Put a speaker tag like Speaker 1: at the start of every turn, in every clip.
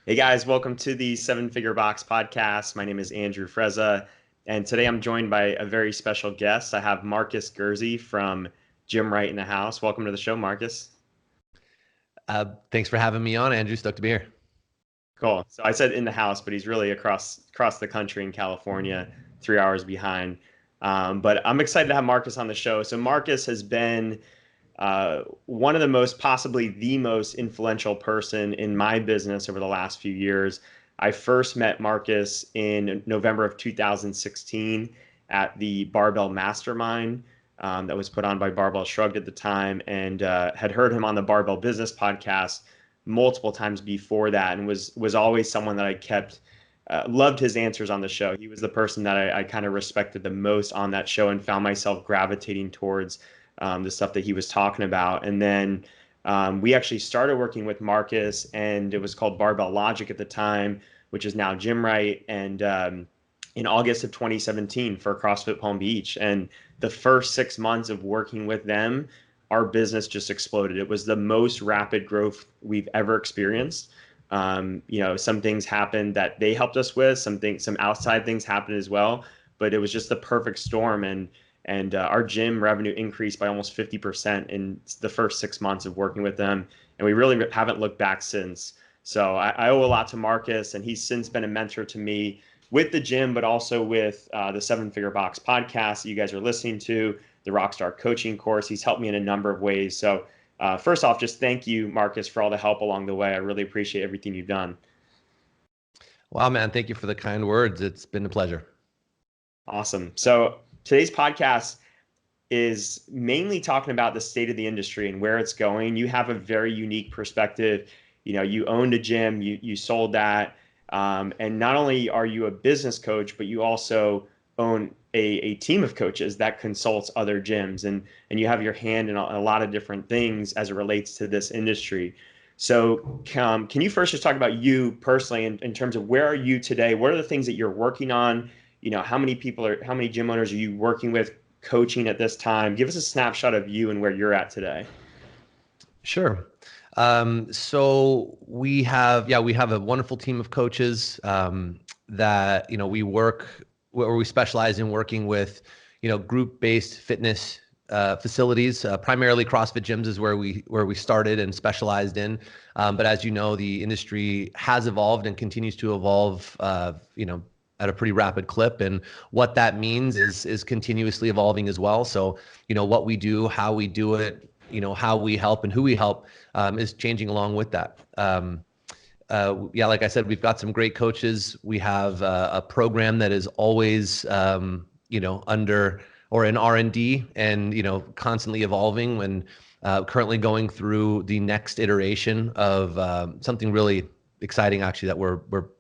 Speaker 1: Hey guys, welcome to the Seven Figure Box podcast. My name is Andrew Frezza, and today I'm joined by a very special guest. I have Markus Gerszi from Gymwright in the house. Welcome to the show, Markus.
Speaker 2: Thanks for having me on, Andrew. Stoked to be here.
Speaker 1: Cool. So I said in the house, but he's really across the country in California, 3 hours behind. But I'm excited to have Markus on the show. So Markus has been one of the most, possibly the most influential person in my business over the last few years. I first met Markus in November of 2016 at the Barbell Mastermind that was put on by Barbell Shrugged at the time, and had heard him on the Barbell Business podcast multiple times before that, and was always someone that I kept loved his answers on the show. He was the person that I kind of respected the most on that show and found myself gravitating towards the stuff that he was talking about. And then we actually started working with Markus, and it was called Barbell Logic at the time, which is now Gymwright. And in August of 2017 for CrossFit Palm Beach. And the first 6 months of working with them, our business just exploded. It was the most rapid growth we've ever experienced. Some things happened that they helped us with, some outside things happened as well, but it was just the perfect storm. And our gym revenue increased by almost 50% in the first 6 months of working with them. And we really haven't looked back since. So I owe a lot to Markus, and he's since been a mentor to me with the gym, but also with the Seven Figure Box podcast that you guys are listening to, the Rockstar coaching course. He's helped me in a number of ways. So first off, just thank you, Markus, for all the help along the way. I really appreciate everything you've done.
Speaker 2: Wow, man. Thank you for the kind words. It's been a pleasure.
Speaker 1: Awesome. So today's podcast is mainly talking about the state of the industry and where it's going. You have a very unique perspective. You owned a gym, you sold that. And not only are you a business coach, but you also own a team of coaches that consults other gyms, and you have your hand in a lot of different things as it relates to this industry. So can you first just talk about you personally in terms of where are you today? What are the things that you're working on? How many gym owners are you working with, coaching at this time? Give us a snapshot of you and where you're at today.
Speaker 2: Sure. So we have a wonderful team of coaches that we specialize in working with group-based fitness facilities. Primarily CrossFit gyms is where we started and specialized in. But as you know, the industry has evolved and continues to evolve. At a pretty rapid clip, and what that means is continuously evolving as well. So what we do, how we do it, how we help and who we help is changing along with that. Like I said, we've got some great coaches. We have a program that is always under or in R&D and constantly evolving, and currently going through the next iteration of something really exciting, actually, that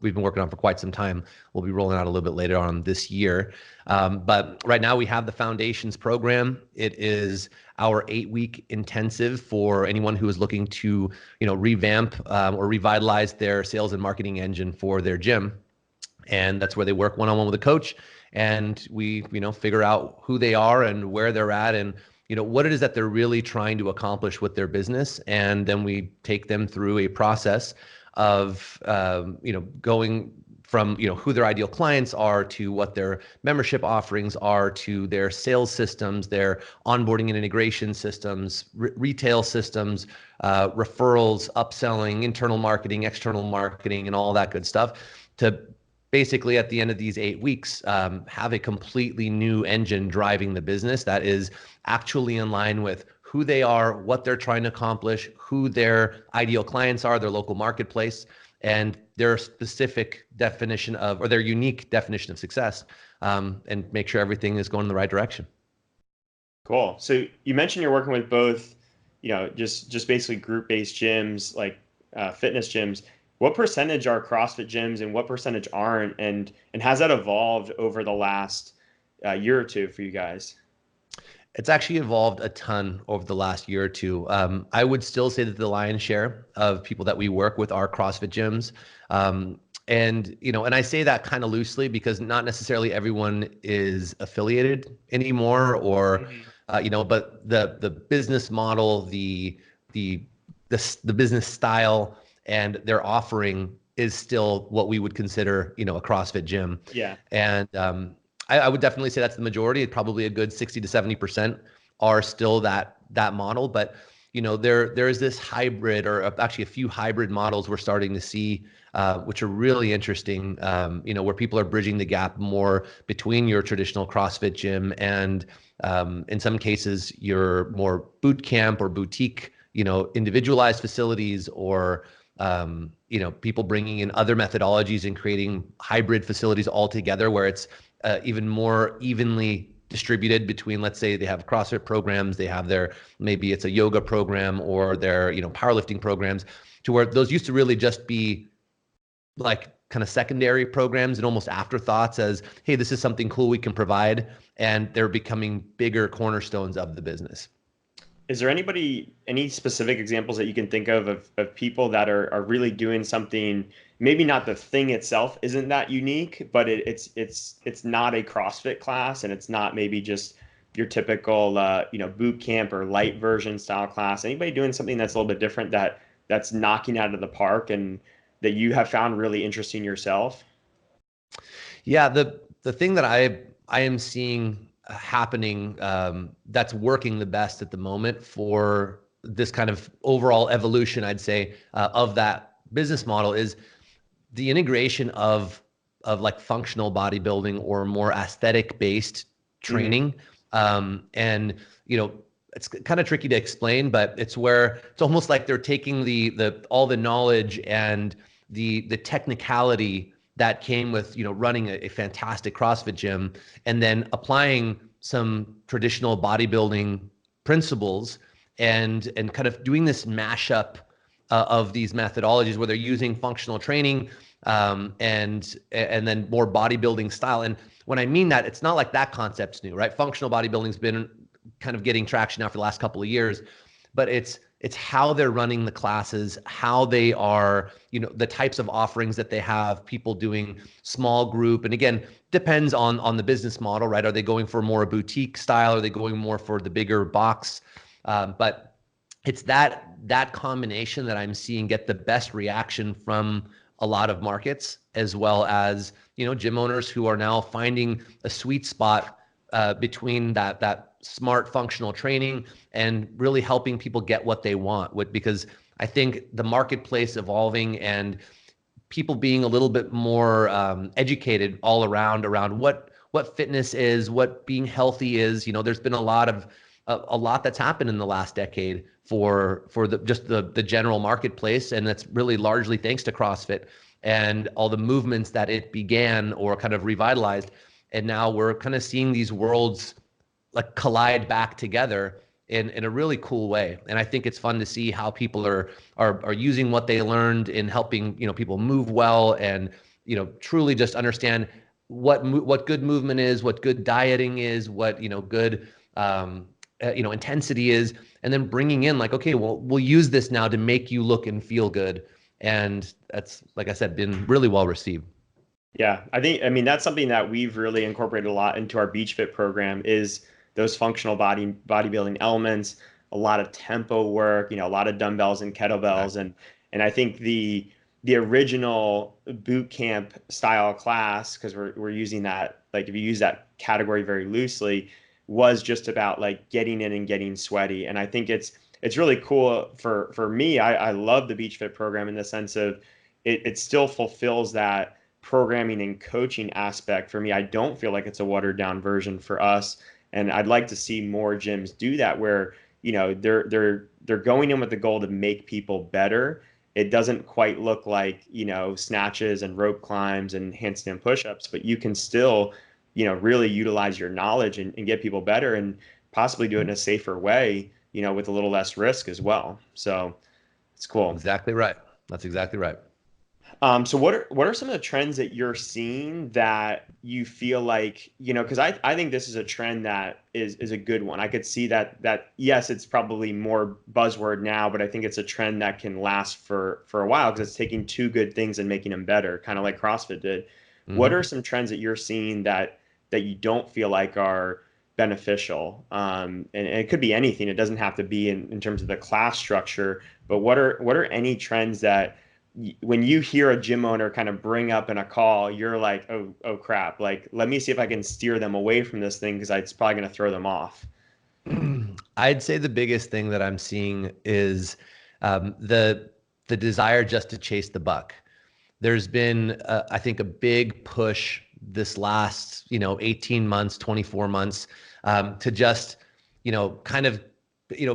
Speaker 2: we've been working on for quite some time. We'll be rolling out a little bit later on this year. But right now we have the Foundations program. It is our 8-week intensive for anyone who is looking to, revamp or revitalize their sales and marketing engine for their gym. And that's where they work one-on-one with a coach. And we, figure out who they are and where they're at and what it is that they're really trying to accomplish with their business. And then we take them through a process of going from who their ideal clients are to what their membership offerings are to their sales systems, their onboarding and integration systems, retail systems, referrals, upselling, internal marketing, external marketing, and all that good stuff, to basically at the end of these 8 weeks have a completely new engine driving the business that is actually in line with who they are, what they're trying to accomplish, who their ideal clients are, their local marketplace, and their specific definition of, or their unique definition of success, and make sure everything is going in the right direction.
Speaker 1: Cool. So you mentioned you're working with both, just basically group-based gyms, like fitness gyms. What percentage are CrossFit gyms and what percentage aren't? And has that evolved over the last year or two for you guys?
Speaker 2: It's actually evolved a ton over the last year or two. I would still say that the lion's share of people that we work with are CrossFit gyms. And I say that kind of loosely because not necessarily everyone is affiliated anymore, or, but the business model, the business style and their offering is still what we would consider, a CrossFit gym.
Speaker 1: Yeah.
Speaker 2: And I would definitely say that's the majority. Probably a good 60 to 70% are still that model. But there is this hybrid, or actually a few hybrid models we're starting to see, which are really interesting. Where people are bridging the gap more between your traditional CrossFit gym and, in some cases, your more boot camp or boutique, individualized facilities, or people bringing in other methodologies and creating hybrid facilities altogether, where it's even more evenly distributed between, let's say they have CrossFit programs, they have maybe it's a yoga program or their, powerlifting programs, to where those used to really just be like kind of secondary programs and almost afterthoughts as, hey, this is something cool we can provide. And they're becoming bigger cornerstones of the business.
Speaker 1: Is there any specific examples that you can think of people that are really doing something, maybe not the thing itself isn't that unique, but it's not a CrossFit class, and it's not maybe just your typical boot camp or light version style class. Anybody doing something that's a little bit different that's knocking out of the park and that you have found really interesting yourself?
Speaker 2: Yeah, the thing that I am seeing happening, that's working the best at the moment for this kind of overall evolution, I'd say, of that business model, is the integration of like functional bodybuilding or more aesthetic based
Speaker 1: Hmm.
Speaker 2: training. And it's kind of tricky to explain, but it's where it's almost like they're taking the all the knowledge and the technicality that came with running a fantastic CrossFit gym, and then applying some traditional bodybuilding principles, and kind of doing this mashup of these methodologies where they're using functional training, and then more bodybuilding style. And when I mean that, it's not like that concept's new, right? Functional bodybuilding's been kind of getting traction now for the last couple of years, but it's how they're running the classes, how they are, the types of offerings that they have, people doing small group. And again, depends on the business model, right? Are they going for more a boutique style? Are they going more for the bigger box? But it's that combination that I'm seeing get the best reaction from a lot of markets, as well as gym owners who are now finding a sweet spot between that smart functional training and really helping people get what they want. Because I think the marketplace evolving and people being a little bit more educated all around what fitness is, what being healthy is. There's been a lot that's happened in the last decade for the general marketplace, and that's really largely thanks to CrossFit and all the movements that it began or kind of revitalized. And now we're kind of seeing these worlds like collide back together in a really cool way. And I think it's fun to see how people are using what they learned in helping people move well, and truly just understand what good movement is, what good dieting is, what good intensity is, and then bringing in like, okay, well, we'll use this now to make you look and feel good. And that's, like I said, been really well received.
Speaker 1: Yeah, I mean, that's something that we've really incorporated a lot into our Beach Fit program is those functional bodybuilding elements, a lot of tempo work, a lot of dumbbells and kettlebells.
Speaker 2: Exactly.
Speaker 1: And I think the original boot camp style class, because we're using that, like if you use that category very loosely, was just about like getting in and getting sweaty. And I think it's really cool for me. I love the Beach Fit program in the sense of it still fulfills that programming and coaching aspect for me. I don't feel like it's a watered down version for us, and I'd like to see more gyms do that where they're going in with the goal to make people better. It doesn't quite look like snatches and rope climbs and handstand push-ups, but you can still really utilize your knowledge and get people better and possibly do it in a safer way, with a little less risk as well. So it's cool.
Speaker 2: Exactly right. That's exactly right.
Speaker 1: So what are some of the trends that you're seeing that you feel like, because I think this is a trend that is a good one. I could see that yes, it's probably more buzzword now, but I think it's a trend that can last for a while because it's taking two good things and making them better, kind of like CrossFit did. What
Speaker 2: Hmm.
Speaker 1: are some trends that you're seeing that you don't feel like are beneficial? And it could be anything. It doesn't have to be in terms of the class structure, but what are any trends that when you hear a gym owner kind of bring up in a call, you're like, oh crap, like let me see if I can steer them away from this thing because it's probably going to throw them off.
Speaker 2: I'd say the biggest thing that I'm seeing is the desire just to chase the buck. There's been, I think, a big push this last, 18 months, 24 months, to just, kind of,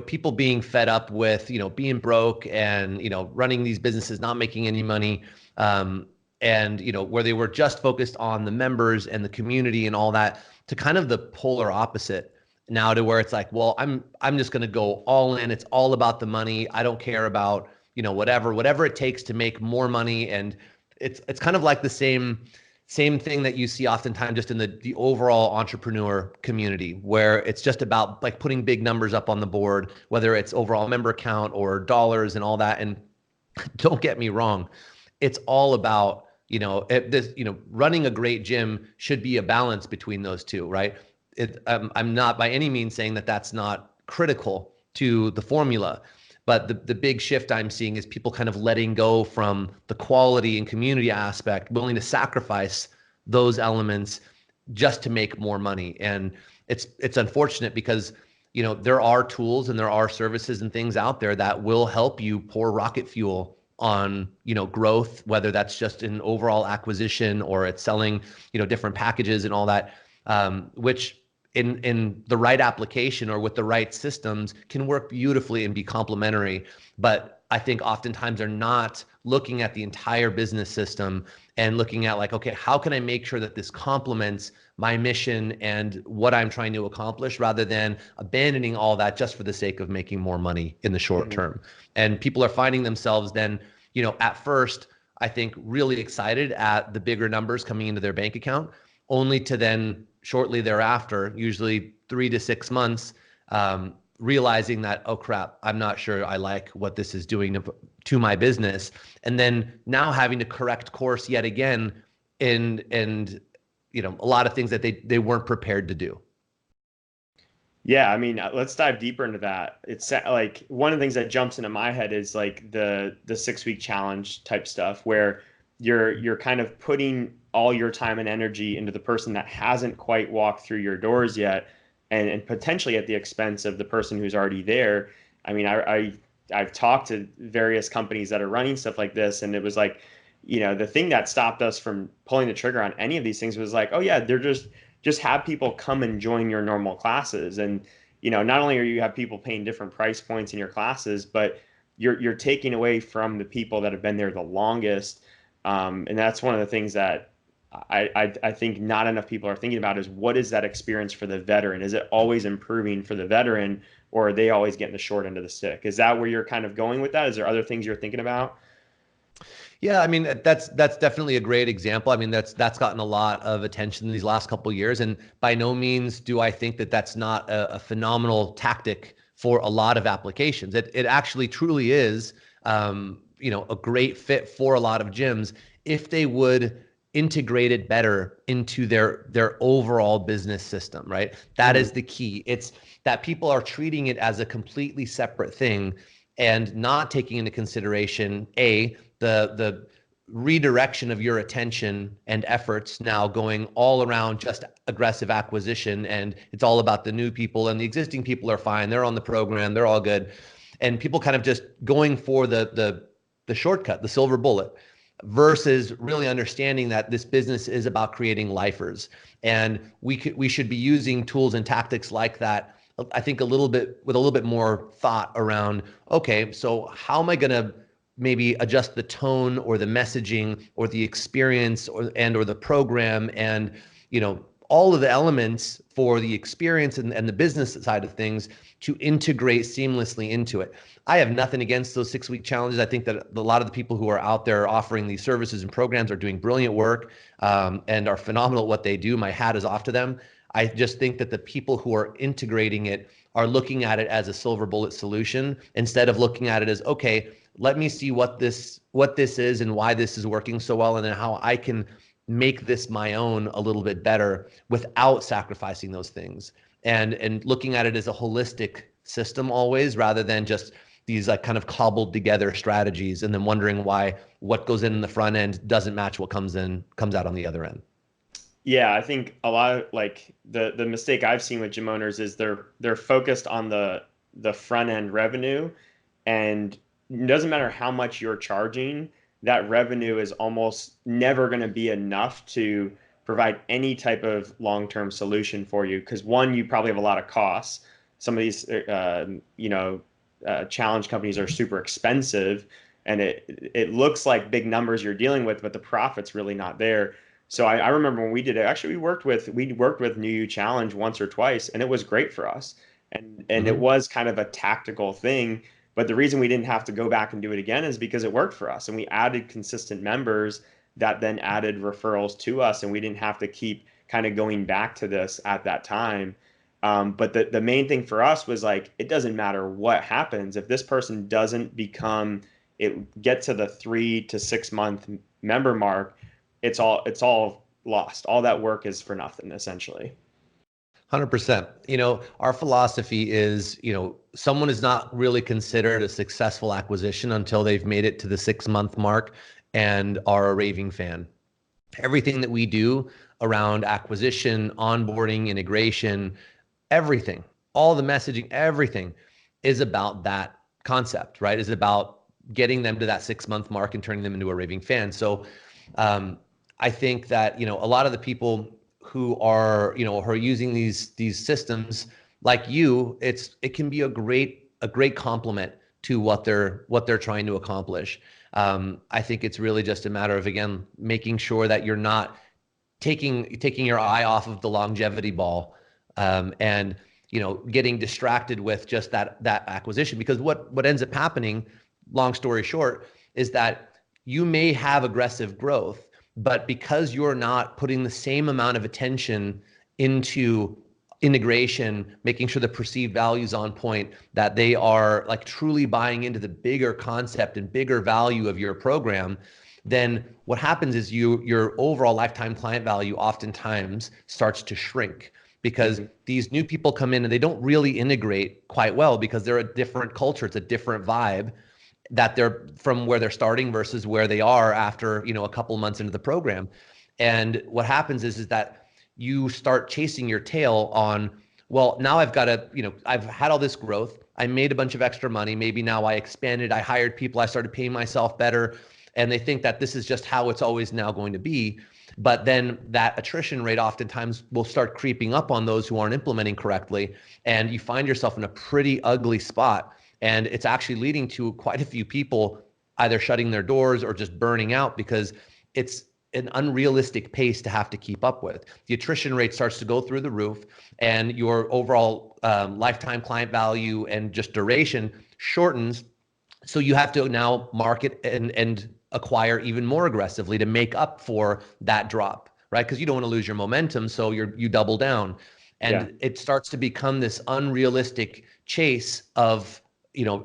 Speaker 2: people being fed up with, being broke and, running these businesses, not making any money. And, where they were just focused on the members and the community and all that, to kind of the polar opposite now, to where it's like, well, I'm just going to go all in. It's all about the money. I don't care about, whatever it takes to make more money. And it's kind of like the same thing that you see oftentimes just in the overall entrepreneur community, where it's just about like putting big numbers up on the board, whether it's overall member count or dollars and all that. And don't get me wrong, it's all about, running a great gym should be a balance between those two, right? I'm not by any means saying that that's not critical to the formula, but the big shift I'm seeing is people kind of letting go from the quality and community aspect, willing to sacrifice those elements just to make more money. And it's unfortunate because, there are tools and there are services and things out there that will help you pour rocket fuel on, growth, whether that's just an overall acquisition or it's selling, different packages and all that, which in the right application or with the right systems can work beautifully and be complementary. But I think oftentimes they're not looking at the entire business system and looking at like, okay, how can I make sure that this complements my mission and what I'm trying to accomplish, rather than abandoning all that just for the sake of making more money in the short term. And people are finding themselves then, at first, I think really excited at the bigger numbers coming into their bank account, only to then shortly thereafter, usually 3 to 6 months, realizing that, oh crap, I'm not sure I like what this is doing to my business. And then now having to correct course yet again and a lot of things that they weren't prepared to do.
Speaker 1: Yeah, I mean, let's dive deeper into that. It's like one of the things that jumps into my head is like the 6 week challenge type stuff, where you're kind of putting all your time and energy into the person that hasn't quite walked through your doors yet, and potentially at the expense of the person who's already there. I mean, I've talked to various companies that are running stuff like this, and it was like, the thing that stopped us from pulling the trigger on any of these things was like, oh yeah, they're just have people come and join your normal classes. And, not only are you have people paying different price points in your classes, but you're taking away from the people that have been there the longest. And that's one of the things that I think not enough people are thinking about, is what is that experience for the veteran? Is it always improving for the veteran, or are they always getting the short end of the stick? Is that where you're kind of going with that? Is there other things you're thinking about?
Speaker 2: Yeah, I mean, that's definitely a great example. I mean, that's gotten a lot of attention these last couple of years, and by no means do I think that that's not a phenomenal tactic for a lot of applications. It actually truly is, a great fit for a lot of gyms if they would integrate it better into their overall business system, right? That is the key. It's that people are treating it as a completely separate thing and not taking into consideration the redirection of your attention and efforts now going all around just aggressive acquisition, and it's all about the new people, and the existing people are fine, they're on the program, they're all good, and people kind of just going for the shortcut, the silver bullet, versus really understanding that this business is about creating lifers. And we should be using tools and tactics like that, I think, with a little bit more thought around, okay, so how am I going to maybe adjust the tone or the messaging or the experience or the program, and all of the elements for the experience and the business side of things to integrate seamlessly into it. I have nothing against those 6-week challenges. I think that a lot of the people who are out there offering these services and programs are doing brilliant work, and are phenomenal at what they do. My hat is off to them. I just think that the people who are integrating it are looking at it as a silver bullet solution, instead of looking at it as, okay, let me see what this is and why this is working so well, and then how I can make this my own a little bit better without sacrificing those things. And looking at it as a holistic system always, rather than just these like kind of cobbled together strategies, and then wondering why what goes in the front end doesn't match what comes out on the other end.
Speaker 1: Yeah, I think a lot of like the mistake I've seen with gym owners is they're focused on the front end revenue, and it doesn't matter how much you're charging, that revenue is almost never going to be enough to provide any type of long-term solution for you. Because one, you probably have a lot of costs. Some of these, challenge companies are super expensive, and it looks like big numbers you're dealing with, but the profit's really not there. So I remember when we did it. Actually, we worked with New You Challenge once or twice, and it was great for us. And it
Speaker 2: Mm-hmm.
Speaker 1: was kind of a tactical thing. But the reason we didn't have to go back and do it again is because it worked for us, and we added consistent members that then added referrals to us, and we didn't have to keep kind of going back to this at that time. But the main thing for us was like, it doesn't matter what happens if this person doesn't get to the 3 to 6 month member mark. It's all lost. All that work is for nothing, essentially.
Speaker 2: 100%. Our philosophy is, someone is not really considered a successful acquisition until they've made it to the 6 month mark and are a raving fan. Everything that we do around acquisition, onboarding, integration, everything, all the messaging, everything is about that concept, right? Is about getting them to that 6 month mark and turning them into a raving fan. So I think that, a lot of the people who are using these systems like you, it can be a great complement to what they're trying to accomplish. I think it's really just a matter of, again, making sure that you're not taking your eye off of the longevity ball, and getting distracted with just that acquisition. Because what ends up happening, long story short, is that you may have aggressive growth, but because you're not putting the same amount of attention into integration, making sure the perceived value is on point, that they are like truly buying into the bigger concept and bigger value of your program, then what happens is your overall lifetime client value oftentimes starts to shrink, because these new people come in and they don't really integrate quite well because they're a different culture. It's a different vibe that they're from where they're starting versus where they are after, a couple months into the program. And what happens is that you start chasing your tail on, well, now I've had all this growth. I made a bunch of extra money. Maybe now I expanded, I hired people, I started paying myself better. And they think that this is just how it's always now going to be. But then that attrition rate oftentimes will start creeping up on those who aren't implementing correctly. And you find yourself in a pretty ugly spot. And it's actually leading to quite a few people either shutting their doors or just burning out, because it's an unrealistic pace to have to keep up with. The attrition rate starts to go through the roof, and your overall lifetime client value and just duration shortens. So you have to now market and acquire even more aggressively to make up for that drop, right? Because you don't want to lose your momentum, so you double down. And it starts to become this unrealistic chase of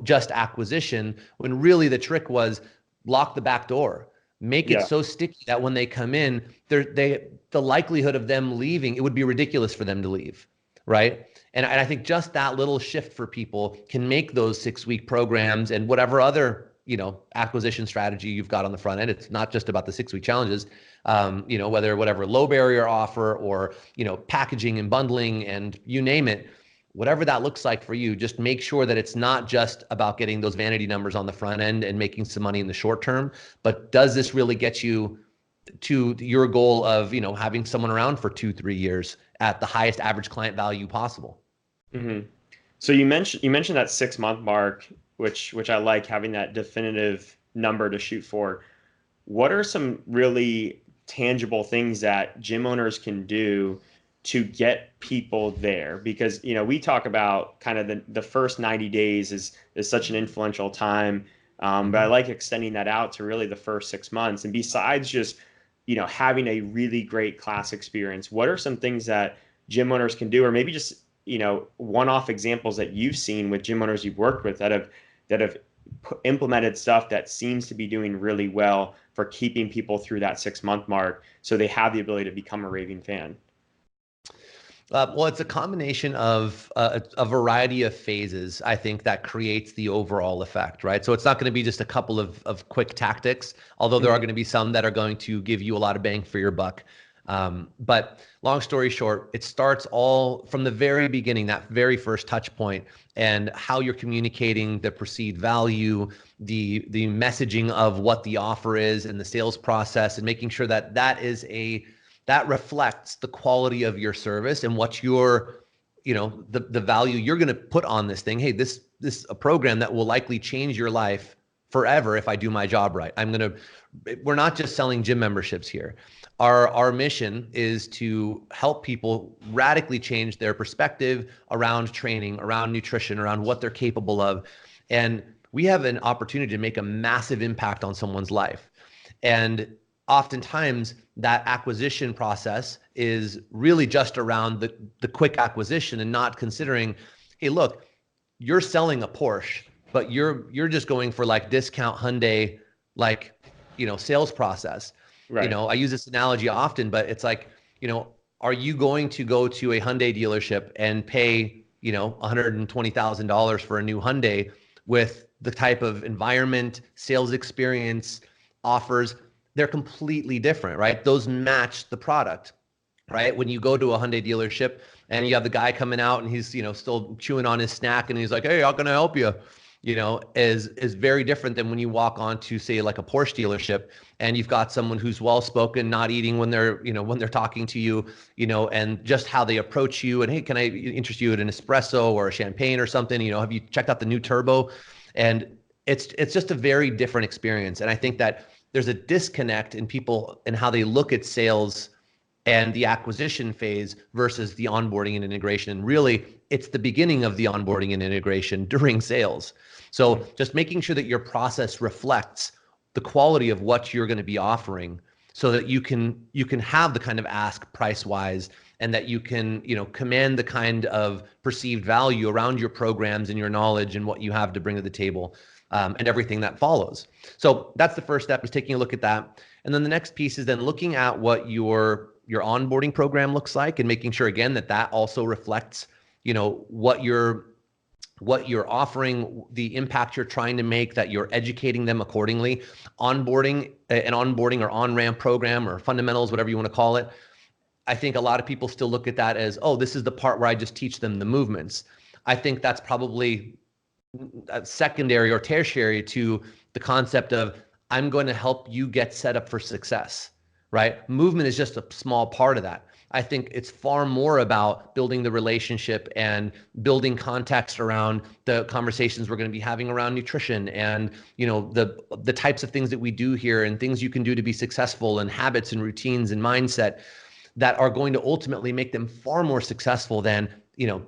Speaker 2: just acquisition, when really the trick was lock the back door, make it so sticky that when they come in, the likelihood of them leaving, it would be ridiculous for them to leave, right? And I think just that little shift for people can make those 6 week programs and whatever other acquisition strategy you've got on the front end. It's not just about the 6 week challenges, whatever low barrier offer or packaging and bundling and you name it. Whatever that looks like for you, just make sure that it's not just about getting those vanity numbers on the front end and making some money in the short term, but does this really get you to your goal of, having someone around for 2-3 years at the highest average client value possible?
Speaker 1: Mm-hmm. So you mentioned that 6 month mark, which I like, having that definitive number to shoot for. What are some really tangible things that gym owners can do to get people there? Because we talk about kind of the first 90 days is such an influential time, but I like extending that out to really the first 6 months. And besides just having a really great class experience, what are some things that gym owners can do, or maybe just one-off examples that you've seen with gym owners you've worked with that have implemented stuff that seems to be doing really well for keeping people through that 6 month mark, so they have the ability to become a raving fan?
Speaker 2: Well, it's a combination of a variety of phases, I think, that creates the overall effect, right? So it's not going to be just a couple of quick tactics, although there are going to be some that are going to give you a lot of bang for your buck. But long story short, it starts all from the very beginning, that very first touch point, and how you're communicating the perceived value, the messaging of what the offer is, and the sales process, and making sure that that reflects the quality of your service and what your, the value you're going to put on this thing. Hey, this a program that will likely change your life forever if I do my job right. We're not just selling gym memberships here. Our mission is to help people radically change their perspective around training, around nutrition, around what they're capable of. And we have an opportunity to make a massive impact on someone's life. And oftentimes that acquisition process is really just around the quick acquisition and not considering, hey, look, you're selling a Porsche, but you're just going for like discount Hyundai, like, sales process.
Speaker 1: Right.
Speaker 2: I use this analogy often, but it's like, are you going to go to a Hyundai dealership and pay, $120,000 for a new Hyundai with the type of environment, sales experience, offers? They're completely different, right? Those match the product, right? When you go to a Hyundai dealership and you have the guy coming out and he's, still chewing on his snack and he's like, hey, how can I help you? Is very different than when you walk on to, say, like a Porsche dealership and you've got someone who's well-spoken, not eating when they're, when they're talking to you, and just how they approach you. And hey, can I interest you in an espresso or a champagne or something? Have you checked out the new turbo? And it's just a very different experience. And I think that there's a disconnect in people and how they look at sales and the acquisition phase versus the onboarding and integration. And really, it's the beginning of the onboarding and integration during sales. So just making sure that your process reflects the quality of what you're going to be offering so that you can have the kind of ask price wise, and that you can, command the kind of perceived value around your programs and your knowledge and what you have to bring to the table. And everything that follows. So that's the first step, is taking a look at that. And then the next piece is then looking at what your onboarding program looks like, and making sure, again, that also reflects, what you're offering, the impact you're trying to make, that you're educating them accordingly. An onboarding or on-ramp program or fundamentals, whatever you want to call it. I think a lot of people still look at that as, oh, this is the part where I just teach them the movements. I think that's probably secondary or tertiary to the concept of, I'm going to help you get set up for success, right? Movement is just a small part of that. I think it's far more about building the relationship and building context around the conversations we're going to be having around nutrition and, the types of things that we do here and things you can do to be successful, and habits and routines and mindset that are going to ultimately make them far more successful than,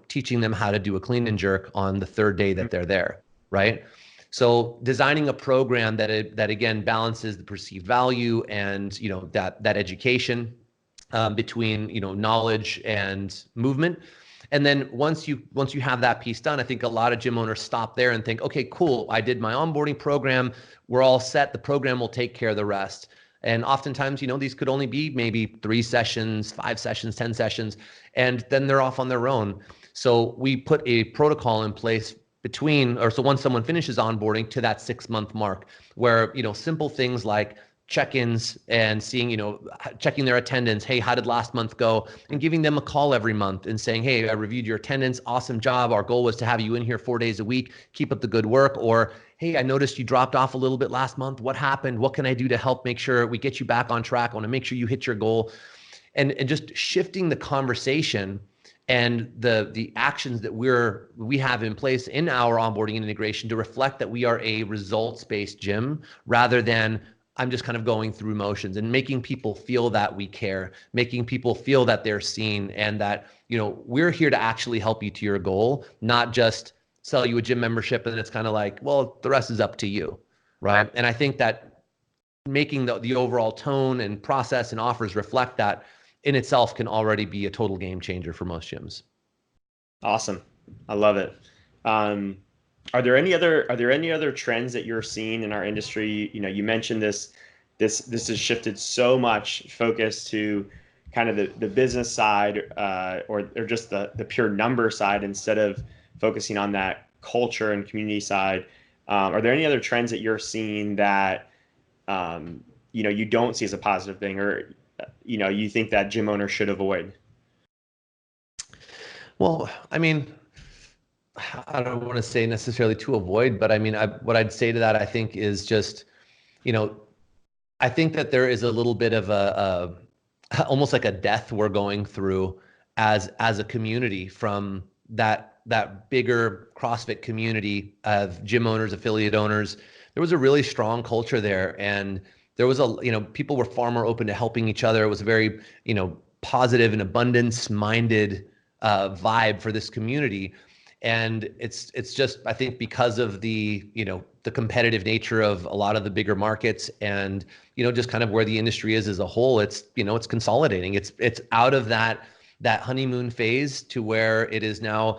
Speaker 2: teaching them how to do a clean and jerk on the third day that they're there, right? So designing a program that again balances the perceived value and, that education between, knowledge and movement. And then once you have that piece done, I think a lot of gym owners stop there and think, okay, cool, I did my onboarding program, we're all set, the program will take care of the rest. And oftentimes, these could only be maybe 3 sessions, 5 sessions, 10 sessions, and then they're off on their own. So we put a protocol in place so once someone finishes onboarding to that 6-month mark, where, simple things like check-ins and seeing, checking their attendance. Hey, how did last month go? And giving them a call every month and saying, hey, I reviewed your attendance. Awesome job. Our goal was to have you in here 4 days a week. Keep up the good work. Or, hey, I noticed you dropped off a little bit last month. What happened? What can I do to help make sure we get you back on track? I want to make sure you hit your goal. And just shifting the conversation and the actions that we have in place in our onboarding and integration to reflect that we are a results-based gym rather than I'm just kind of going through motions, and making people feel that we care, making people feel that they're seen, and that, we're here to actually help you to your goal, not just sell you a gym membership. And it's kind of like, well, the rest is up to you. Right. And I think that making the overall tone and process and offers reflect that in itself can already be a total game changer for most gyms.
Speaker 1: Awesome. I love it. Are there any other trends that you're seeing in our industry? You mentioned this has shifted so much focus to kind of the business side, or just the pure number side instead of focusing on that culture and community side. Are there any other trends that you're seeing that you don't see as a positive thing, or you think that gym owners should avoid?
Speaker 2: Well, I mean, I don't want to say necessarily to avoid, but I mean, what I'd say to that, I think, is just, you know, I think that there is a little bit of almost like a death we're going through as a community from that bigger CrossFit community of gym owners, affiliate owners. There was a really strong culture there, and there was people were far more open to helping each other. It was a very, positive and abundance minded vibe for this community. And it's just, I think, because of the competitive nature of a lot of the bigger markets, and just kind of where the industry is as a whole, it's consolidating. It's out of that honeymoon phase to where it is now.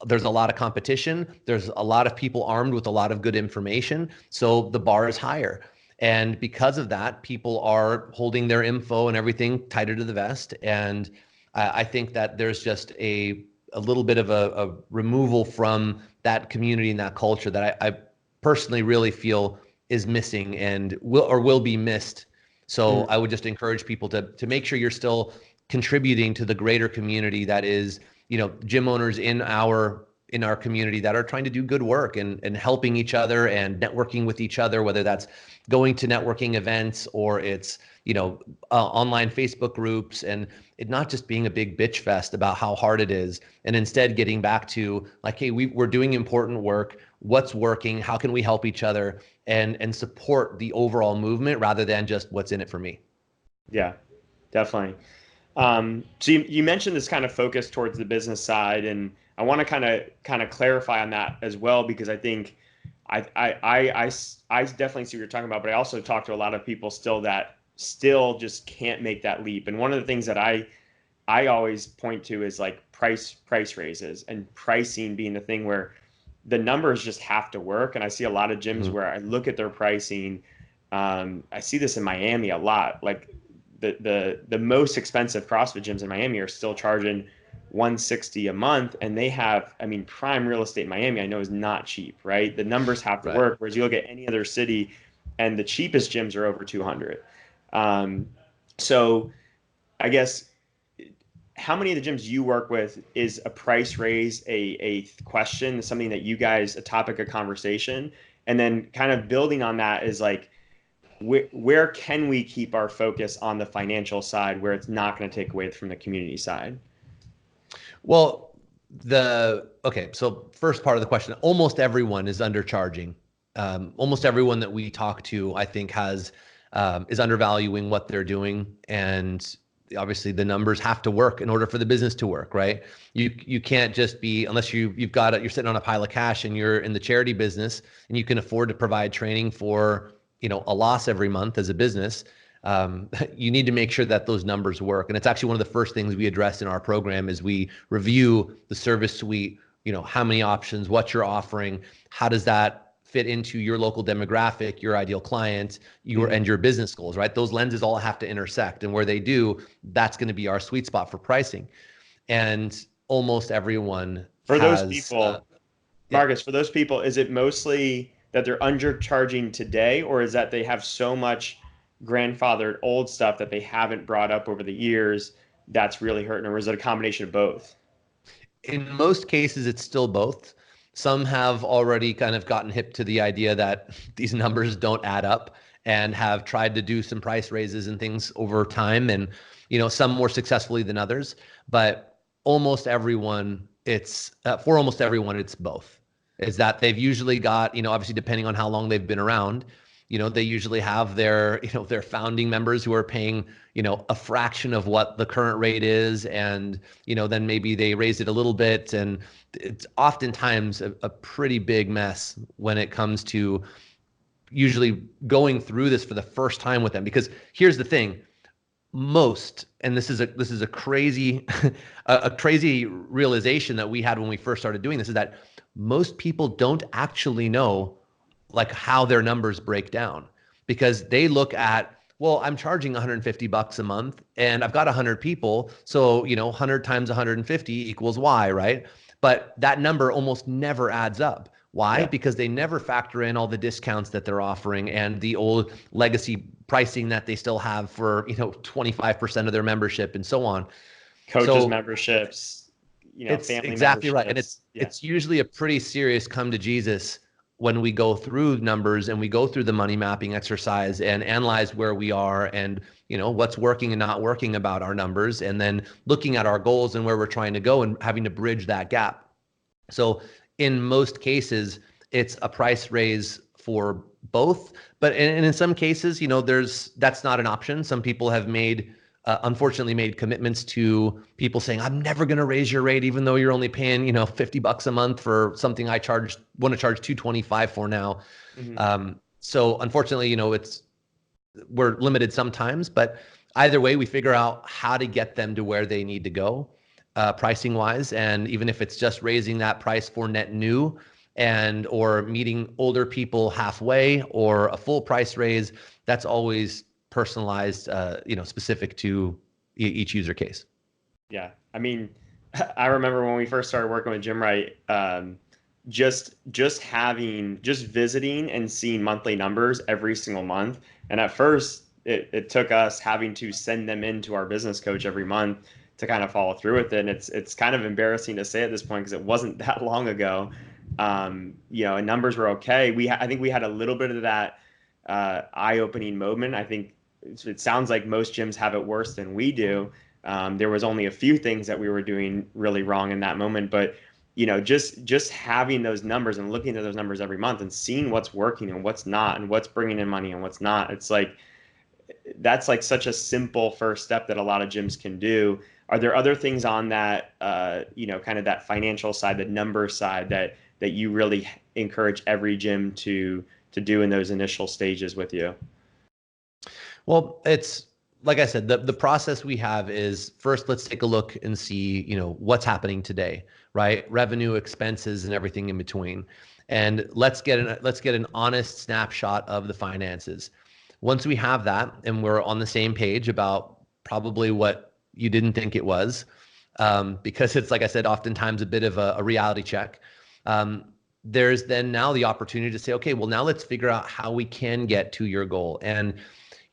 Speaker 2: There's a lot of competition. There's a lot of people armed with a lot of good information, so the bar is higher. And because of that, people are holding their info and everything tighter to the vest. And I think that there's just a little bit of a removal from that community and that culture that I personally really feel is missing and will be missed. So I would just encourage people to make sure you're still contributing to the greater community that is, gym owners in our community that are trying to do good work and helping each other and networking with each other, whether that's going to networking events or it's, online Facebook groups, and it not just being a big bitch fest about how hard it is, and instead getting back to like, hey, we're doing important work. What's working? How can we help each other and support the overall movement rather than just what's in it for me?
Speaker 1: Yeah, definitely. So you mentioned this kind of focus towards the business side, and I want to kind of clarify on that as well, because I think I definitely see what you're talking about, but I also talk to a lot of people that still just can't make that leap. And one of the things that I always point to is like price raises, and pricing being the thing where the numbers just have to work. And I see a lot of gyms where I look at their pricing. I see this in Miami a lot. Like the most expensive CrossFit gyms in Miami are still charging $160 a month, and they have, prime real estate in Miami, I know, is not cheap, right? The numbers have to work. Whereas you look at any other city, and the cheapest gyms are over 200. So I guess, how many of the gyms you work with is a price raise a question, something that you guys, a topic of conversation? And then kind of building on that is like, where can we keep our focus on the financial side where it's not going to take away from the community side?
Speaker 2: Well, so first part of the question, almost everyone is undercharging. Almost everyone that we talk to, I think, is undervaluing what they're doing. And obviously the numbers have to work in order for the business to work, right? You can't just be, unless you're sitting on a pile of cash and you're in the charity business and you can afford to provide training for, a loss every month as a business. You need to make sure that those numbers work. And it's actually one of the first things we address in our program is we review the service suite, how many options, what you're offering, how does that fit into your local demographic, your ideal client, and your business goals, right? Those lenses all have to intersect. And where they do, that's going to be our sweet spot for pricing. And almost everyone
Speaker 1: those people, Markus, for those people, is it mostly that they're undercharging today, or is that they have so much grandfathered old stuff that they haven't brought up over the years that's really hurting, or is it a combination of both?
Speaker 2: In most cases, it's still both. Some have already kind of gotten hip to the idea that these numbers don't add up and have tried to do some price raises and things over time, and some more successfully than others. But almost everyone, it's both. Is that they've usually got, obviously depending on how long they've been around, they usually have their founding members who are paying, a fraction of what the current rate is. And, then maybe they raise it a little bit. And it's oftentimes a pretty big mess when it comes to usually going through this for the first time with them. Because here's the thing, and this is a crazy, a crazy realization that we had when we first started doing this, is that most people don't actually know like how their numbers break down, because they look at well, I'm charging $150 a month and I've got 100 people. So, 100 times 150 equals Y, right? But that number almost never adds up. Why?
Speaker 1: Yeah.
Speaker 2: Because they never factor in all the discounts that they're offering and the old legacy pricing that they still have for, 25% of their membership and so on.
Speaker 1: Coaches
Speaker 2: So
Speaker 1: memberships,
Speaker 2: it's
Speaker 1: family
Speaker 2: exactly right. And
Speaker 1: memberships. Yeah.
Speaker 2: it's usually a pretty serious come to Jesus when we go through numbers and we go through the money mapping exercise and analyze where we are and what's working and not working about our numbers, and then looking at our goals and where we're trying to go and having to bridge that gap. So in most cases, it's a price raise for both, but in some cases, that's not an option. Some people have unfortunately made commitments to people saying, I'm never going to raise your rate, even though you're only paying, $50 a month for something I want to charge $225 for now.
Speaker 1: Mm-hmm.
Speaker 2: So unfortunately, we're limited sometimes, but either way, we figure out how to get them to where they need to go, pricing wise. And even if it's just raising that price for net new or meeting older people halfway or a full price raise, that's always personalized, specific to each user case.
Speaker 1: Yeah. I mean, I remember when we first started working with Gymwright, just visiting and seeing monthly numbers every single month. And at first it took us having to send them into our business coach every month to kind of follow through with it. And it's kind of embarrassing to say at this point, because it wasn't that long ago. And numbers were okay. I think we had a little bit of that eye-opening moment. I think it sounds like most gyms have it worse than we do. There was only a few things that we were doing really wrong in that moment, but just having those numbers and looking at those numbers every month and seeing what's working and what's not and what's bringing in money and what's not, it's like that's like such a simple first step that a lot of gyms can do. Are there other things on that kind of that financial side, the number side, that you really encourage every gym to do in those initial stages with you?
Speaker 2: Well, it's like I said, the process we have is, first, let's take a look and see, what's happening today, right? Revenue, expenses, and everything in between. And let's get an honest snapshot of the finances. Once we have that and we're on the same page about probably what you didn't think it was, because it's, like I said, oftentimes a bit of a reality check. There's then now the opportunity to say, okay, well, now let's figure out how we can get to your goal. And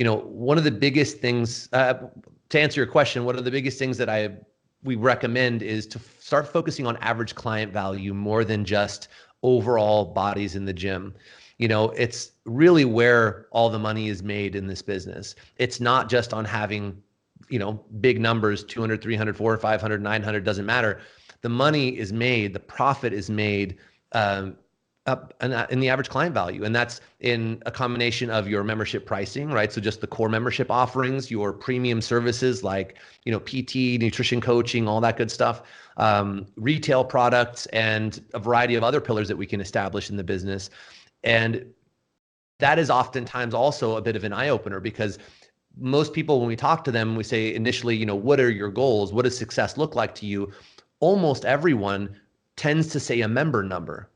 Speaker 2: one of the biggest things, to answer your question, one of the biggest things that we recommend is to start focusing on average client value more than just overall bodies in the gym. It's really where all the money is made in this business. It's not just on having, big numbers, 200, 300, 400, 500, 900, doesn't matter. The money is made, the profit is made, up in the average client value. And that's in a combination of your membership pricing, right? So just the core membership offerings, your premium services like, PT, nutrition coaching, all that good stuff, retail products, and a variety of other pillars that we can establish in the business. And that is oftentimes also a bit of an eye opener, because most people, when we talk to them, we say initially, what are your goals? What does success look like to you? Almost everyone tends to say a member number.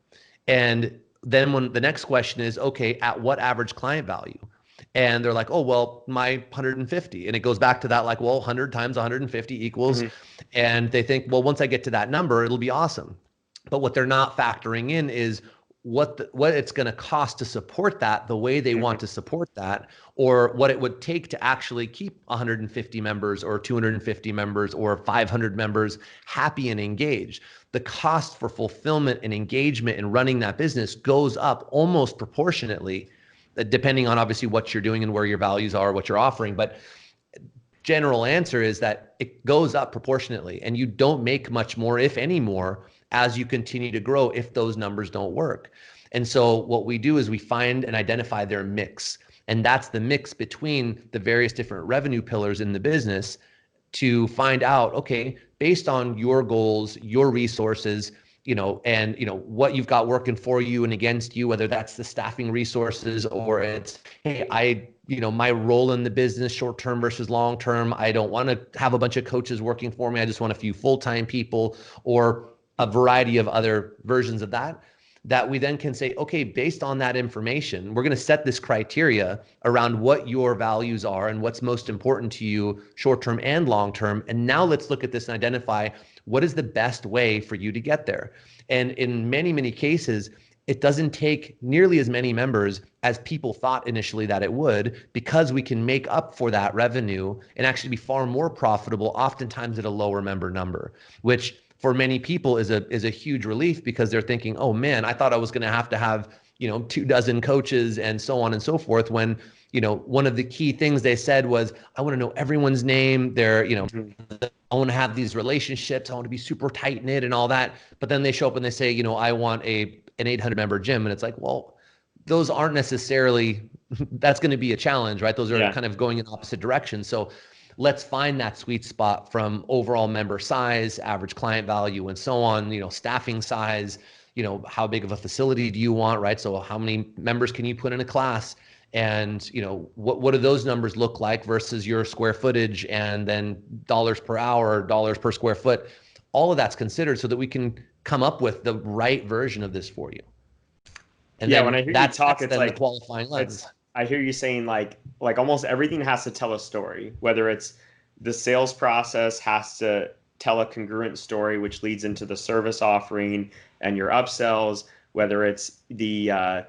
Speaker 2: And then when the next question is, okay, at what average client value? And they're like, oh, well, my 150. And it goes back to that, like, well, 100 times 150 equals.
Speaker 1: Mm-hmm.
Speaker 2: And they think, well, once I get to that number, it'll be awesome. But what they're not factoring in is what it's going to cost to support that the way they
Speaker 1: Mm-hmm.
Speaker 2: want to support that, or what it would take to actually keep 150 members or 250 members or 500 members happy and engaged. The cost for fulfillment and engagement and running that business goes up almost proportionately, depending on obviously what you're doing and where your values are, what you're offering. But general answer is that it goes up proportionately, and you don't make much more, if any more, as you continue to grow if those numbers don't work. And so what we do is we find and identify their mix. And that's the mix between the various different revenue pillars in the business, to find out, okay, based on your goals, your resources, and what you've got working for you and against you, whether that's the staffing resources or it's, hey, my role in the business, short-term versus long-term, I don't want to have a bunch of coaches working for me. I just want a few full-time people, or a variety of other versions of that. that we then can say, okay, based on that information, we're going to set this criteria around what your values are and what's most important to you short-term and long-term. And now let's look at this and identify what is the best way for you to get there. And in many, many cases, it doesn't take nearly as many members as people thought initially that it would, because we can make up for that revenue and actually be far more profitable, oftentimes at a lower member number, which for many people is a huge relief, because they're thinking, oh man, I thought I was going to have, 24 coaches and so on and so forth. When, one of the key things they said was, I want to know everyone's name. I want to have these relationships. I want to be super tight knit and all that. But then they show up and they say, I want an 800 member gym. And it's like, well, those aren't necessarily, that's going to be a challenge, right? Those are kind of going in opposite directions. So let's find that sweet spot from overall member size, average client value, and so on, staffing size, how big of a facility do you want, right? So how many members can you put in a class? And, what do those numbers look like versus your square footage, and then dollars per hour, dollars per square foot? All of that's considered so that we can come up with the right version of this for you. And
Speaker 1: when I hear you talk, it's like
Speaker 2: the qualifying lens.
Speaker 1: I hear you saying like almost everything has to tell a story, whether it's the sales process has to tell a congruent story, which leads into the service offering and your upsells, whether it's the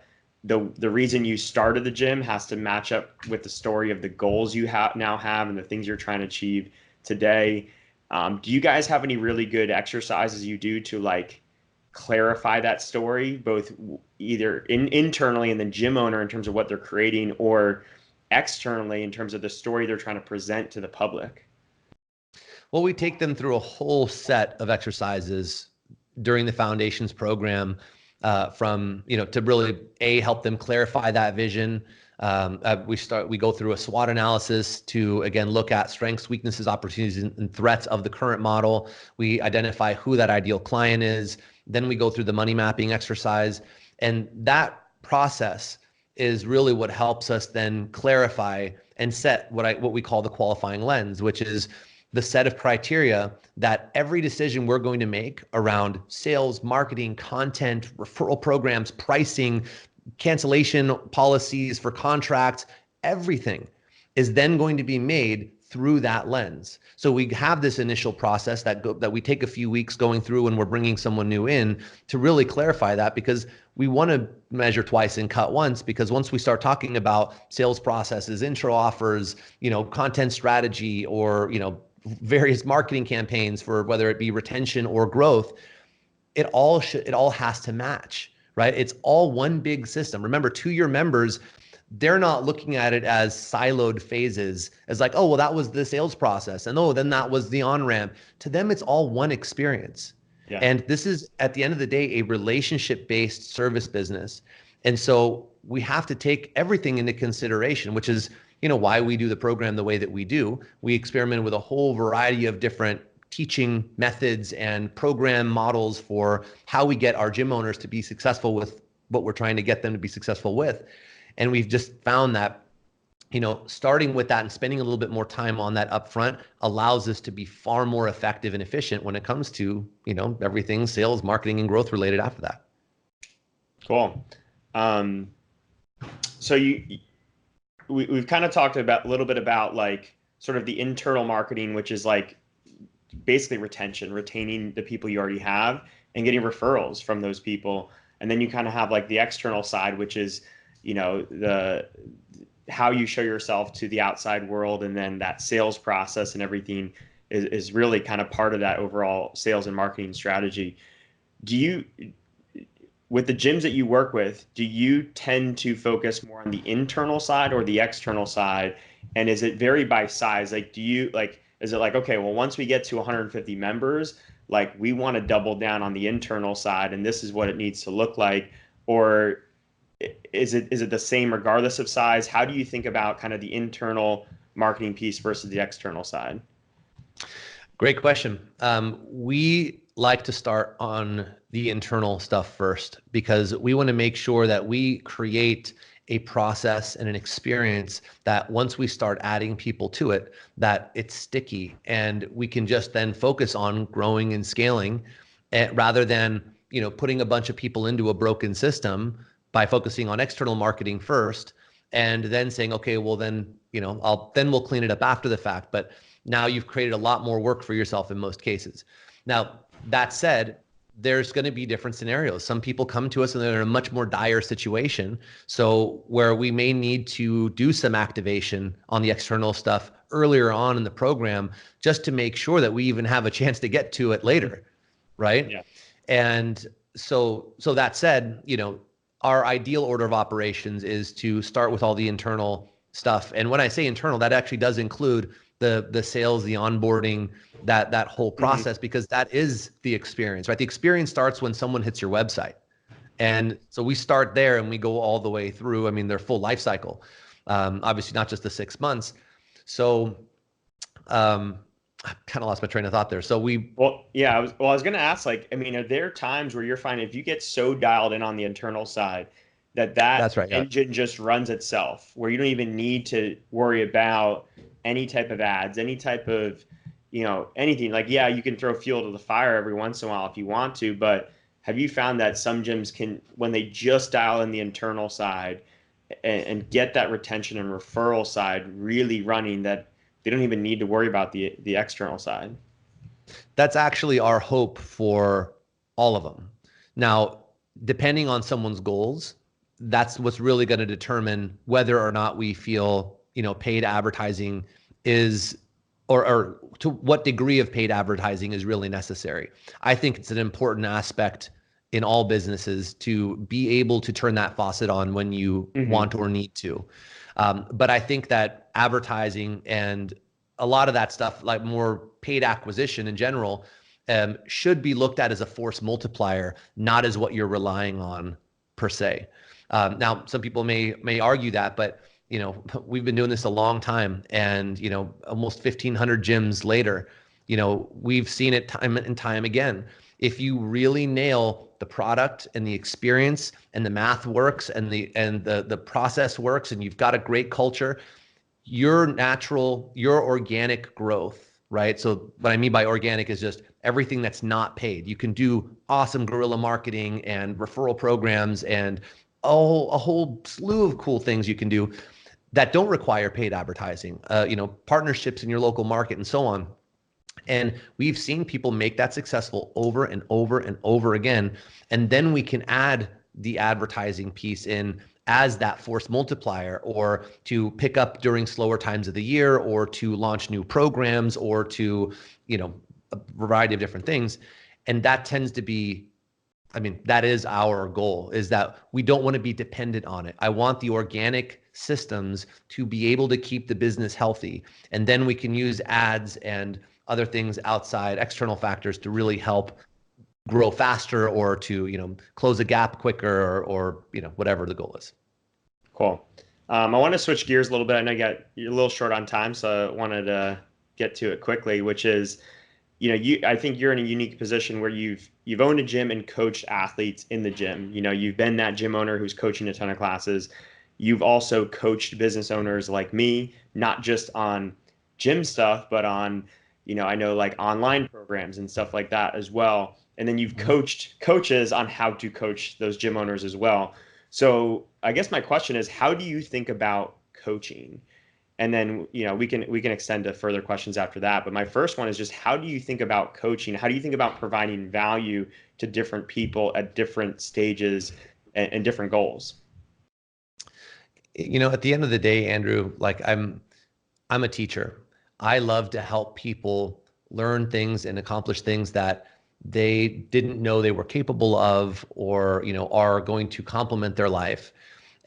Speaker 1: reason you started the gym has to match up with the story of the goals you now have and the things you're trying to achieve today. Do you guys have any really good exercises you do to like clarify that story, both either internally in the gym owner in terms of what they're creating, or externally in terms of the story they're trying to present to the public?
Speaker 2: Well, we take them through a whole set of exercises during the Foundations program, to really help them clarify that vision. We go through a SWOT analysis to, again, look at strengths, weaknesses, opportunities, and threats of the current model. We identify who that ideal client is. Then we go through the money mapping exercise. And that process is really what helps us then clarify and set what we call the qualifying lens, which is the set of criteria that every decision we're going to make around sales, marketing, content, referral programs, pricing, cancellation policies for contracts, everything is then going to be made through that lens. So we have this initial process that we take a few weeks going through when we're bringing someone new in to really clarify that, because we want to measure twice and cut once. Because once we start talking about sales processes, intro offers, content strategy, or, various marketing campaigns for whether it be retention or growth, it all has to match, right? It's all one big system. Remember, to your members, they're not looking at it as siloed phases, as like, oh, well, that was the sales process, and oh, then that was the on-ramp. To them, it's all one experience. Yeah. And this is, at the end of the day, a relationship-based service business. And so we have to take everything into consideration, which is, why we do the program the way that we do. We experiment with a whole variety of different teaching methods and program models for how we get our gym owners to be successful with what we're trying to get them to be successful with. And we've just found that, starting with that and spending a little bit more time on that upfront allows us to be far more effective and efficient when it comes to, everything sales, marketing, and growth related after that.
Speaker 1: Cool. So we've kind of talked about a little bit about like sort of the internal marketing, which is like basically retaining the people you already have and getting referrals from those people. And then you kind of have like the external side, which is, how you show yourself to the outside world. And then that sales process and everything is really kind of part of that overall sales and marketing strategy. With the gyms that you work with, do you tend to focus more on the internal side or the external side? And is it vary by size? Like, is it like, okay, well, once we get to 150 members, like we want to double down on the internal side and this is what it needs to look like? Or is it the same regardless of size? How do you think about kind of the internal marketing piece versus the external side?
Speaker 2: Great question. We like to start on the internal stuff first, because we want to make sure that we create a process and an experience that once we start adding people to it, that it's sticky and we can just then focus on growing and scaling, rather than putting a bunch of people into a broken system by focusing on external marketing first, and then saying, okay, well then, we'll clean it up after the fact. But now you've created a lot more work for yourself in most cases. Now, that said, there's going to be different scenarios. Some people come to us and they're in a much more dire situation. So where we may need to do some activation on the external stuff earlier on in the program, just to make sure that we even have a chance to get to it later. Right.
Speaker 1: Yeah.
Speaker 2: And so that said, our ideal order of operations is to start with all the internal stuff. And when I say internal, that actually does include the sales, the onboarding, that whole process, because that is the experience, right? The experience starts when someone hits your website. And so we start there and we go all the way through, their full life cycle. Obviously not just the 6 months. So I kind of lost my train of thought there. So
Speaker 1: I was going to ask, like, are there times where you're finding if you get so dialed in on the internal side that
Speaker 2: that's right, yeah.
Speaker 1: engine just runs itself, where you don't even need to worry about any type of ads, any type of, anything. Like, yeah, you can throw fuel to the fire every once in a while if you want to, but have you found that some gyms can, when they just dial in the internal side and get that retention and referral side really running, that they don't even need to worry about the external side?
Speaker 2: That's actually our hope for all of them. Now, depending on someone's goals, that's what's really going to determine whether or not we feel, paid advertising is, or to what degree of paid advertising is really necessary. I think it's an important aspect in all businesses to be able to turn that faucet on when you want or need to. But I think that advertising and a lot of that stuff, like more paid acquisition in general, should be looked at as a force multiplier, not as what you're relying on per se. Now, some people may argue that, but we've been doing this a long time, and almost 1,500 gyms later, we've seen it time and time again. If you really nail the product and the experience and the math works and the process works, and you've got a great culture, your organic growth, right? So what I mean by organic is just everything that's not paid. You can do awesome guerrilla marketing and referral programs and a whole slew of cool things you can do that don't require paid advertising, partnerships in your local market and so on. And we've seen people make that successful over and over and over again. And then we can add the advertising piece in as that force multiplier, or to pick up during slower times of the year, or to launch new programs, or to, a variety of different things. And that tends to be, that is our goal, is that we don't want to be dependent on it. I want the organic systems to be able to keep the business healthy. And then we can use ads and other things outside, external factors, to really help grow faster, or to, close a gap quicker, or whatever the goal is.
Speaker 1: Cool. I want to switch gears a little bit. I know you're a little short on time, so I wanted to get to it quickly, which is, I think you're in a unique position where you've owned a gym and coached athletes in the gym. You've been that gym owner who's coaching a ton of classes. You've also coached business owners like me, not just on gym stuff, but on, I know, like online programs and stuff like that as well. And then you've coached coaches on how to coach those gym owners as well. So I guess my question is, how do you think about coaching? And then, we can extend to further questions after that. But my first one is just, how do you think about coaching? How do you think about providing value to different people at different stages and different goals?
Speaker 2: At the end of the day, Andrew, like I'm a teacher. I love to help people learn things and accomplish things that they didn't know they were capable of, or, are going to complement their life.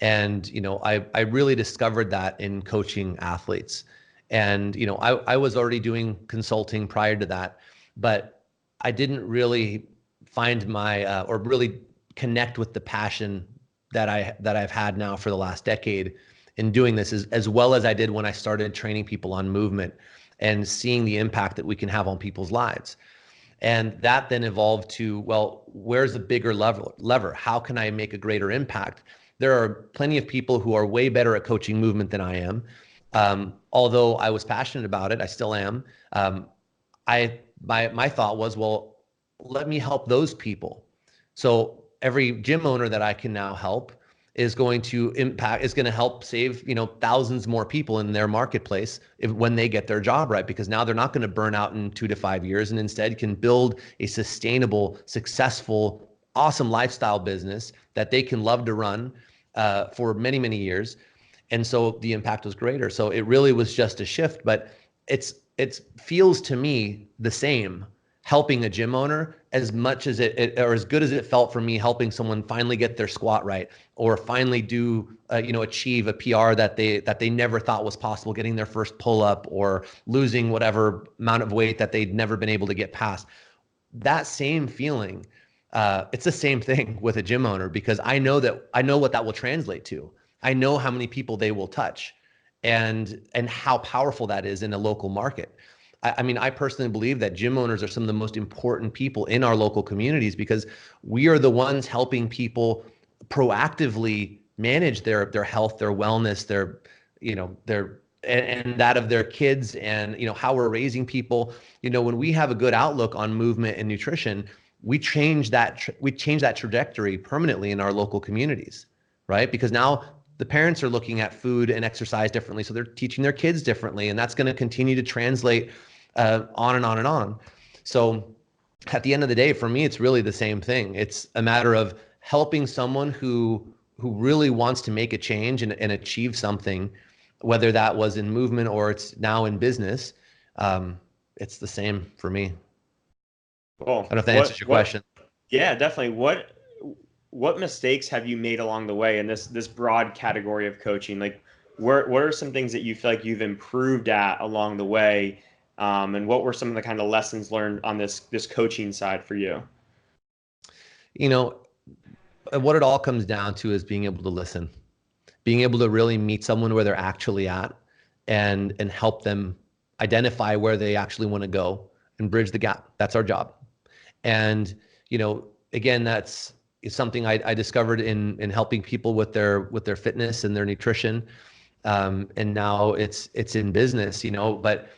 Speaker 2: And, I really discovered that in coaching athletes. And, I was already doing consulting prior to that, but I didn't really find my, or really connect with the passion that I've had now for the last decade in doing this, as well as I did when I started training people on movement and seeing the impact that we can have on people's lives. And that then evolved to, well, where's the bigger lever? How can I make a greater impact? There are plenty of people who are way better at coaching movement than I am. Although I was passionate about it, I still am. My thought was, well, let me help those people. So every gym owner that I can now help is going to help save, thousands more people in their marketplace when they get their job right, because now they're not going to burn out in 2 to 5 years, and instead can build a sustainable, successful, awesome lifestyle business that they can love to run for many, many years. And so the impact was greater. So it really was just a shift, but it feels to me the same helping a gym owner as much as or as good as it felt for me helping someone finally get their squat right, or finally do achieve a PR that they never thought was possible, getting their first pull up, or losing whatever amount of weight that they'd never been able to get past. That same feeling, it's the same thing with a gym owner, because I know what that will translate to. I know how many people they will touch, and how powerful that is in a local market. I mean, I personally believe that gym owners are some of the most important people in our local communities, because we are the ones helping people proactively manage their health, their wellness, and that of their kids, and how we're raising people. When we have a good outlook on movement and nutrition, we change that trajectory permanently in our local communities, right? Because now the parents are looking at food and exercise differently, so they're teaching their kids differently, and that's going to continue to translate on and on and on. So at the end of the day, for me, it's really the same thing. It's a matter of helping someone who really wants to make a change and achieve something, whether that was in movement or it's now in business. It's the same for me.
Speaker 1: Cool.
Speaker 2: I don't know if that answers your question.
Speaker 1: Yeah, definitely. What mistakes have you made along the way in this broad category of coaching? Like, what are some things that you feel like you've improved at along the way? And what were some of the kind of lessons learned on this coaching side for you?
Speaker 2: What it all comes down to is being able to listen, being able to really meet someone where they're actually at, and help them identify where they actually want to go and bridge the gap. That's our job. And, again, that's something I discovered in helping people with their fitness and their nutrition. And now it's in business, but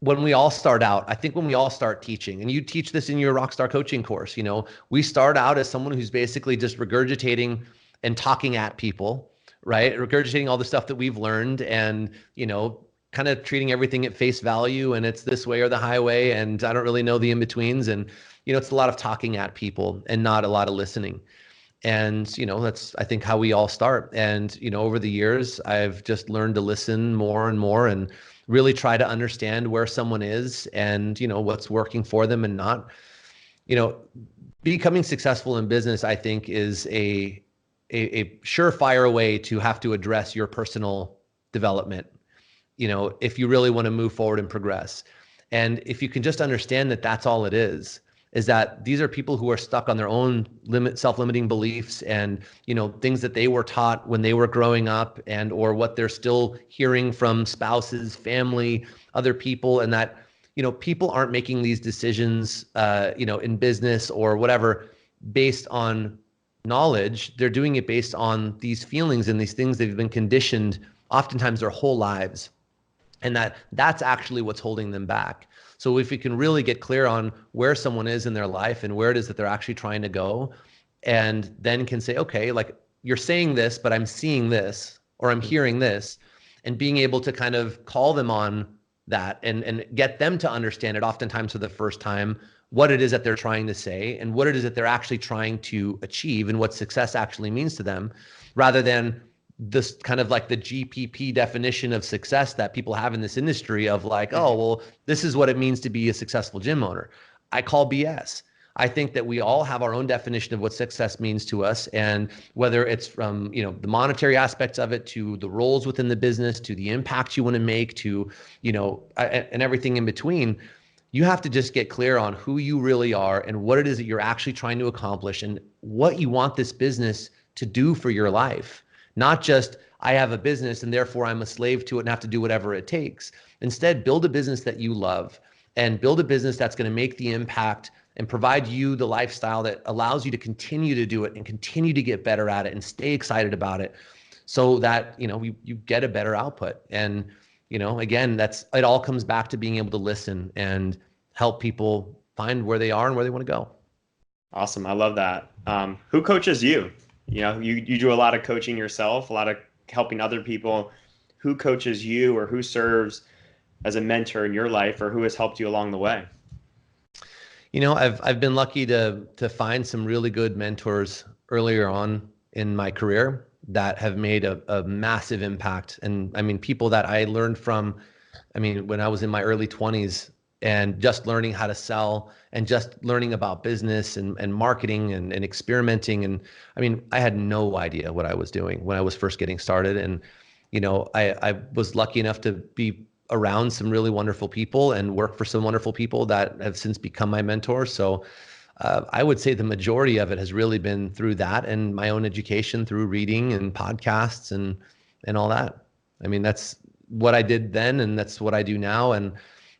Speaker 2: when we all start out, I think when we all start teaching, and you teach this in your Rockstar coaching course, we start out as someone who's basically just regurgitating and talking at people, right? Regurgitating all the stuff that we've learned, and, kind of treating everything at face value, and it's this way or the highway, and I don't really know the in-betweens. And, it's a lot of talking at people and not a lot of listening. And, that's, I think, how we all start. And, over the years, I've just learned to listen more and more, and really try to understand where someone is, and, what's working for them and not. Becoming successful in business, I think, is a surefire way to have to address your personal development, if you really want to move forward and progress. And if you can just understand that that's all it is that these are people who are stuck on their own self-limiting beliefs, and, things that they were taught when they were growing up, and, or what they're still hearing from spouses, family, other people, and that, people aren't making these decisions, in business or whatever based on knowledge. They're doing it based on these feelings and these things they've been conditioned oftentimes their whole lives. And that's actually what's holding them back. So if we can really get clear on where someone is in their life and where it is that they're actually trying to go, and then can say, okay, like, you're saying this, but I'm seeing this, or I'm hearing this, and being able to kind of call them on that, and get them to understand it, oftentimes for the first time, what it is that they're trying to say, and what it is that they're actually trying to achieve, and what success actually means to them, rather than this kind of like the GPP definition of success that people have in this industry of like, oh, well, this is what it means to be a successful gym owner. I call BS. I think that we all have our own definition of what success means to us. And whether it's from, the monetary aspects of it, to the roles within the business, to the impact you want to make, to, and everything in between, you have to just get clear on who you really are, and what it is that you're actually trying to accomplish, and what you want this business to do for your life. Not just, I have a business and therefore I'm a slave to it and have to do whatever it takes. Instead, build a business that you love, and build a business that's going to make the impact and provide you the lifestyle that allows you to continue to do it and continue to get better at it and stay excited about it, so that, you get a better output. And, again, it all comes back to being able to listen and help people find where they are and where they want to go.
Speaker 1: Awesome. I love that. Who coaches you? You know, you do a lot of coaching yourself, a lot of helping other people. Who coaches you, or who serves as a mentor in your life, or who has helped you along the way?
Speaker 2: You know, I've been lucky to find some really good mentors earlier on in my career that have made a massive impact. And I mean, people that I learned from, I mean, when I was in my early 20s and just learning how to sell and just learning about business and marketing and experimenting. And I mean, I had no idea what I was doing when I was first getting started. And, you know, I was lucky enough to be around some really wonderful people and work for some wonderful people that have since become my mentors. So I would say the majority of it has really been through that and my own education through reading and podcasts and all that. I mean, that's what I did then, and that's what I do now. And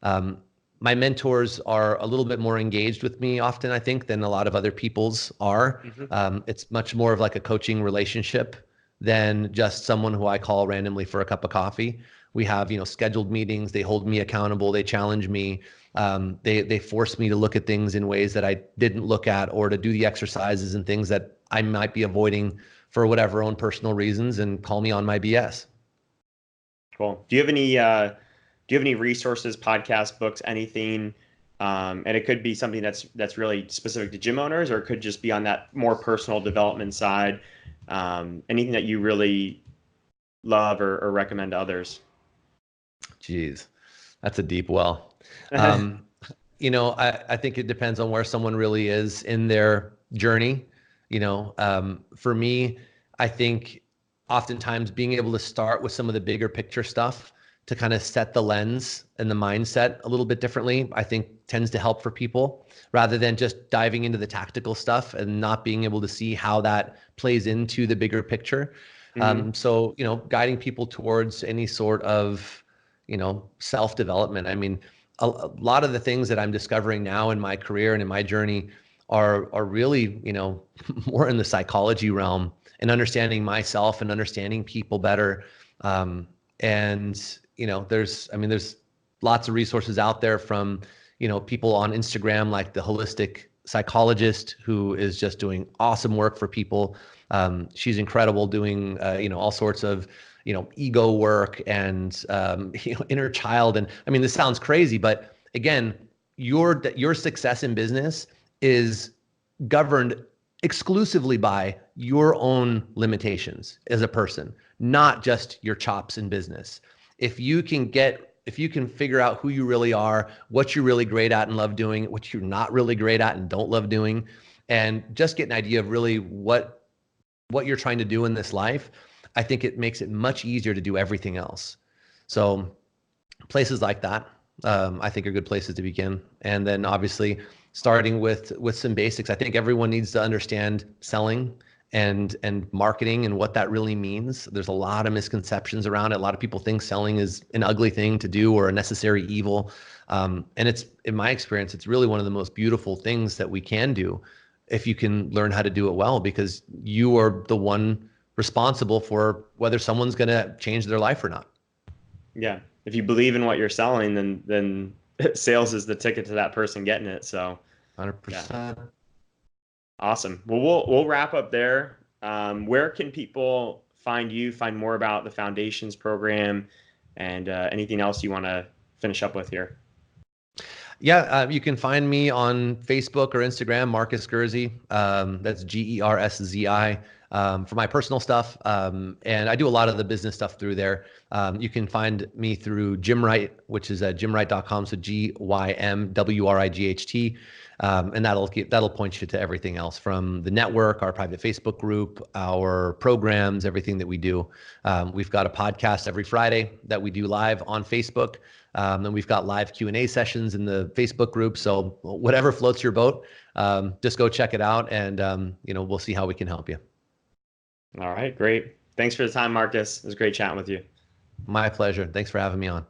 Speaker 2: um, my mentors are a little bit more engaged with me often, I think, than a lot of other people's are.
Speaker 1: Hmm.
Speaker 2: It's much more of like a coaching relationship than just someone who I call randomly for a cup of coffee. We have, you know, scheduled meetings. They hold me accountable. They challenge me. They force me to look at things in ways that I didn't look at, or to do the exercises and things that I might be avoiding for whatever own personal reasons, and call me on my BS.
Speaker 1: Cool. Do you have any resources, podcasts, books, anything? And it could be something that's really specific to gym owners, or it could just be on that more personal development side. Anything that you really love or recommend to others?
Speaker 2: Jeez, that's a deep well. Um, you know, I think it depends on where someone really is in their journey. You know, for me, I think oftentimes being able to start with some of the bigger picture stuff to kind of set the lens and the mindset a little bit differently, I think tends to help for people rather than just diving into the tactical stuff and not being able to see how that plays into the bigger picture.
Speaker 1: Hmm.
Speaker 2: So, you know, guiding people towards any sort of, you know, self-development. I mean, a lot of the things that I'm discovering now in my career and in my journey are really, you know, more in the psychology realm and understanding myself and understanding people better. And you know, there's lots of resources out there from, you know, people on Instagram like the holistic psychologist who is just doing awesome work for people. She's incredible doing, you know, all sorts of, you know, ego work and you know, inner child. And I mean, this sounds crazy, but again, your success in business is governed exclusively by your own limitations as a person, not just your chops in business. If you can figure out who you really are, what you're really great at and love doing, what you're not really great at and don't love doing, and just get an idea of really what you're trying to do in this life, I think it makes it much easier to do everything else. So places like that, I think are good places to begin. And then obviously starting with some basics. I think everyone needs to understand selling and marketing and what that really means. There's a lot of misconceptions around it. A lot of people think selling is an ugly thing to do or a necessary evil. And it's, in my experience, it's really one of the most beautiful things that we can do if you can learn how to do it well, because you are the one responsible for whether someone's going to change their life or not.
Speaker 1: Yeah. If you believe in what you're selling, then sales is the ticket to that person getting it. So yeah,
Speaker 2: 100%.
Speaker 1: awesome. Well, we'll wrap up there. Where can people find you, find more about the Foundations program, and anything else you want to finish up with here?
Speaker 2: Yeah, you can find me on Facebook or Instagram, Markus Gerszi. That's Gerszy, for my personal stuff. And I do a lot of the business stuff through there. You can find me through Gymwright, which is at gymwright.com. So Gymwright. And that'll point you to everything else from the network, our private Facebook group, our programs, everything that we do. We've got a podcast every Friday that we do live on Facebook. And we've got live Q&A sessions in the Facebook group. So whatever floats your boat, just go check it out, and you know, we'll see how we can help you.
Speaker 1: All right, great. Thanks for the time, Markus. It was great chatting with you.
Speaker 2: My pleasure. Thanks for having me on.